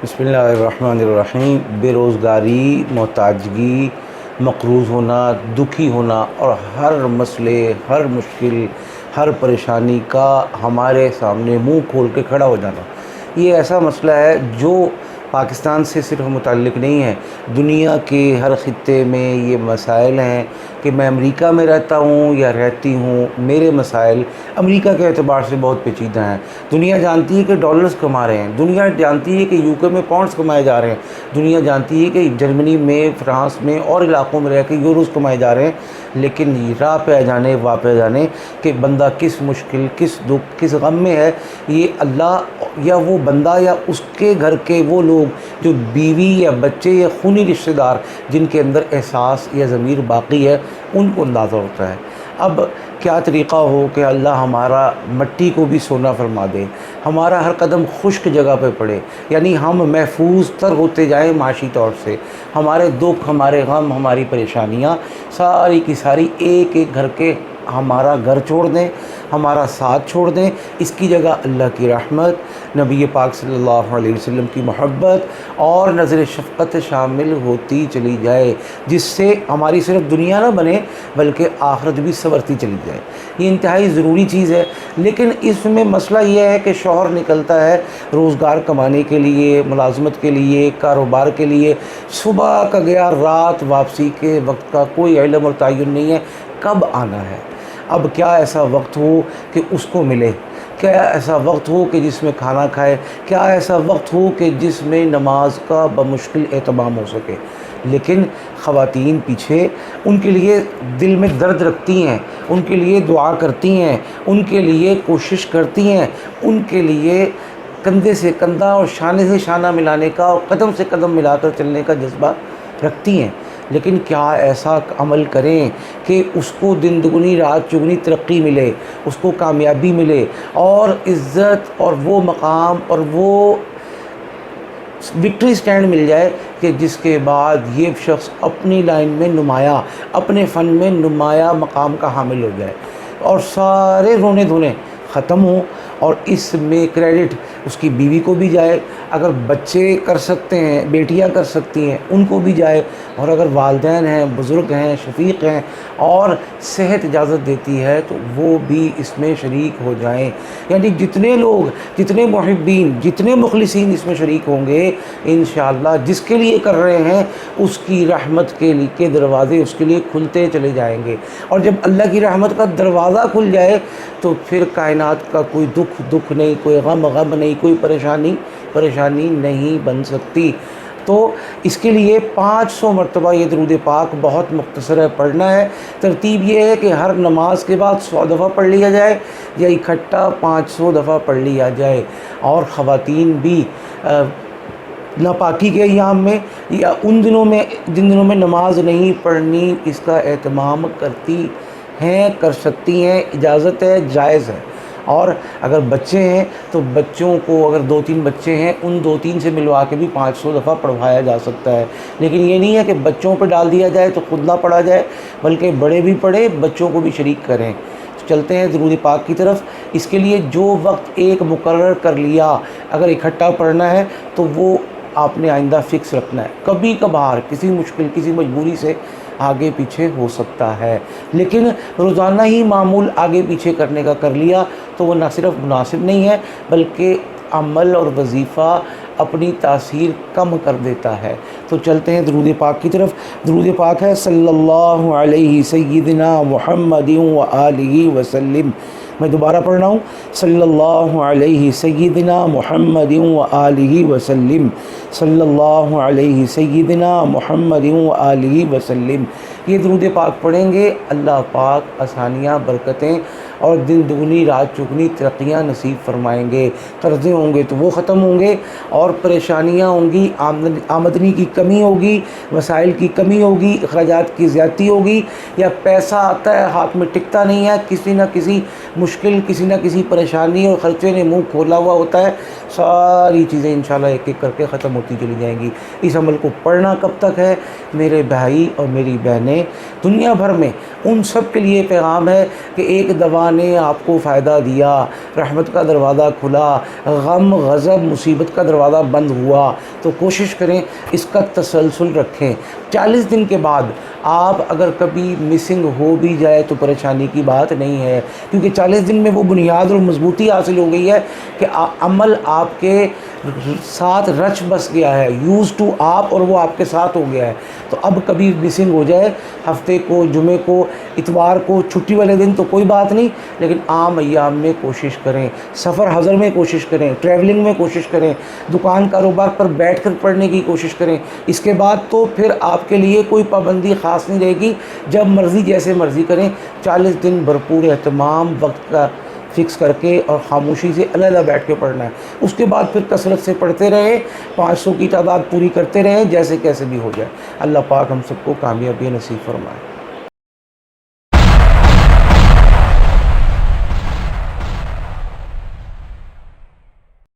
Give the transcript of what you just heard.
بسم اللہ الرحمن الرحیم۔ بے روزگاری، محتاجگی، مقروض ہونا، دکھی ہونا اور ہر مسئلے، ہر مشکل، ہر پریشانی کا ہمارے سامنے منہ کھول کے کھڑا ہو جانا، یہ ایسا مسئلہ ہے جو پاکستان سے صرف متعلق نہیں ہے، دنیا کے ہر خطے میں یہ مسائل ہیں کہ میں امریکہ میں رہتا ہوں یا رہتی ہوں، میرے مسائل امریکہ کے اعتبار سے بہت پیچیدہ ہیں۔ دنیا جانتی ہے کہ ڈالرز کما رہے ہیں، دنیا جانتی ہے کہ یوکے میں پاؤنڈز کمائے جا رہے ہیں، دنیا جانتی ہے کہ جرمنی میں، فرانس میں اور علاقوں میں رہ کے یوروز کمائے جا رہے ہیں، لیکن راہ پہ آ جانے، واپس آ جانے کہ بندہ کس مشکل، کس دکھ، کس غم میں ہے، یہ اللہ یا وہ بندہ یا اس کے گھر کے وہ لوگ جو بیوی یا بچے یا خونی رشتہ دار جن کے اندر احساس یا ضمیر باقی ہے، ان کو اندازہ ہوتا ہے۔ اب کیا طریقہ ہو کہ اللہ ہمارا مٹی کو بھی سونا فرما دے، ہمارا ہر قدم خشک جگہ پہ پڑے، یعنی ہم محفوظ تر ہوتے جائیں معاشی طور سے، ہمارے دکھ، ہمارے غم، ہماری پریشانیاں ساری کی ساری ایک ایک گھر کے ہمارا گھر چھوڑ دیں، ہمارا ساتھ چھوڑ دیں، اس کی جگہ اللہ کی رحمت، نبی پاک صلی اللہ علیہ وسلم کی محبت اور نظر شفقت شامل ہوتی چلی جائے، جس سے ہماری صرف دنیا نہ بنے بلکہ آخرت بھی سنورتی چلی جائے۔ یہ انتہائی ضروری چیز ہے، لیکن اس میں مسئلہ یہ ہے کہ شوہر نکلتا ہے روزگار کمانے کے لیے، ملازمت کے لیے، کاروبار کے لیے، صبح کا گیا، رات واپسی کے وقت کا کوئی علم اور تعین نہیں ہے کب آنا ہے۔ اب کیا ایسا وقت ہو کہ اس کو ملے، کیا ایسا وقت ہو کہ جس میں کھانا کھائے، کیا ایسا وقت ہو کہ جس میں نماز کا بمشکل اہتمام ہو سکے، لیکن خواتین پیچھے ان کے لیے دل میں درد رکھتی ہیں، ان کے لیے دعا کرتی ہیں، ان کے لیے کوشش کرتی ہیں، ان کے لیے کندھے سے کندھا اور شانے سے شانہ ملانے کا اور قدم سے قدم ملا کر چلنے کا جذبہ رکھتی ہیں، لیکن کیا ایسا عمل کریں کہ اس کو دن دگنی رات چگنی ترقی ملے، اس کو کامیابی ملے اور عزت اور وہ مقام اور وہ وکٹری سٹینڈ مل جائے کہ جس کے بعد یہ شخص اپنی لائن میں نمایاں، اپنے فن میں نمایاں مقام کا حامل ہو جائے اور سارے رونے دھونے ختم ہوں، اور اس میں کریڈٹ اس کی بیوی کو بھی جائے، اگر بچے کر سکتے ہیں، بیٹیاں کر سکتی ہیں ان کو بھی جائے، اور اگر والدین ہیں، بزرگ ہیں، شفیق ہیں اور صحت اجازت دیتی ہے تو وہ بھی اس میں شریک ہو جائیں، یعنی جتنے لوگ، جتنے محبین، جتنے مخلصین اس میں شریک ہوں گے انشاءاللہ جس کے لیے کر رہے ہیں اس کی رحمت کے دروازے اس کے لیے کھلتے چلے جائیں گے، اور جب اللہ کی رحمت کا دروازہ کھل جائے تو پھر کائنات کا کوئی دکھ نہیں، کوئی غم نہیں، کوئی پریشانی نہیں بن سکتی۔ تو اس کے لیے 500 مرتبہ یہ درود پاک بہت مختصر ہے، پڑھنا ہے۔ ترتیب یہ ہے کہ ہر نماز کے بعد 100 دفعہ پڑھ لیا جائے یا اکٹھا 500 دفعہ پڑھ لیا جائے، اور خواتین بھی ناپاکی کے ایام میں یا ان دنوں میں جن دنوں میں نماز نہیں پڑھنی اس کا اہتمام کرتی ہیں، کر سکتی ہیں، اجازت ہے، جائز ہے۔ اور اگر بچے ہیں تو بچوں کو، اگر 2-3 بچے ہیں ان 2-3 سے ملوا کے بھی 500 دفعہ پڑھوایا جا سکتا ہے، لیکن یہ نہیں ہے کہ بچوں پہ ڈال دیا جائے تو خود نہ پڑھا جائے، بلکہ بڑے بھی پڑھیں، بچوں کو بھی شریک کریں۔ چلتے ہیں درود پاک کی طرف۔ اس کے لیے جو وقت ایک مقرر کر لیا، اگر اکٹھا پڑھنا ہے تو وہ آپ نے آئندہ فکس رکھنا ہے، کبھی کبھار کسی مشکل، کسی مجبوری سے آگے پیچھے ہو سکتا ہے، لیکن روزانہ ہی معمول آگے پیچھے کرنے کا کر لیا تو وہ نہ صرف مناسب نہیں ہے بلکہ عمل اور وظیفہ اپنی تاثیر کم کر دیتا ہے۔ تو چلتے ہیں درود پاک کی طرف۔ درود پاک ہے صلی اللہ علیہ سیدنا محمد و آلہ وسلم۔ میں دوبارہ پڑھ رہا ہوں، صلی اللہ علیہ سیدنا محمد و آلہ وسلم، صلی اللہ علیہ سیدنا محمد و آلہ وسلم۔ یہ درود پاک پڑھیں گے اللہ پاک آسانیاں، برکتیں اور دن دگنی رات چگنی ترقیاں نصیب فرمائیں گے۔ قرضے ہوں گے تو وہ ختم ہوں گے، اور پریشانیاں ہوں گی، آمدنی کی کمی ہوگی، وسائل کی کمی ہوگی، اخراجات کی زیادتی ہوگی، یا پیسہ آتا ہے ہاتھ میں ٹکتا نہیں ہے، کسی نہ کسی مشکل، کسی نہ کسی پریشانی اور خرچے نے منہ کھولا ہوا ہوتا ہے، ساری چیزیں انشاءاللہ ایک ایک کر کے ختم ہوتی چلی جائیں گی۔ اس عمل کو پڑھنا کب تک ہے میرے بھائی اور میری بہنیں؟ دنیا بھر میں ان سب کے لیے پیغام ہے کہ ایک دوا نے آپ کو فائدہ دیا، رحمت کا دروازہ کھلا، غم غضب مصیبت کا دروازہ بند ہوا، تو کوشش کریں اس کا تسلسل رکھیں۔ 40 دن کے بعد آپ اگر کبھی مسنگ ہو بھی جائے تو پریشانی کی بات نہیں ہے، کیونکہ 40 دن میں وہ بنیاد اور مضبوطی حاصل ہو گئی ہے کہ عمل آپ کے ساتھ رچ بس گیا ہے، یوز ٹو آپ، اور وہ آپ کے ساتھ ہو گیا ہے۔ تو اب کبھی مسنگ ہو جائے، ہفتے کو، جمعے کو، اتوار کو، چھٹی والے دن تو کوئی بات نہیں، لیکن عام ایام میں کوشش کریں، سفر حضر میں کوشش کریں، ٹریولنگ میں کوشش کریں، دکان کاروبار پر بیٹھ کر پڑھنے کی کوشش کریں۔ اس کے بعد تو پھر آپ کے لیے کوئی پابندی خاص نہیں رہے گی، جب مرضی جیسے مرضی کریں۔ 40 دن بھرپور اہتمام وقت کا فکس کر کے اور خاموشی سے علیحدہ بیٹھ کے پڑھنا ہے۔ اس کے بعد پھر کثرت سے پڑھتے رہیں، 500 کی تعداد پوری کرتے رہیں، جیسے کیسے بھی ہو جائے۔ اللہ پاک ہم سب کو کامیابی نصیب فرمائے۔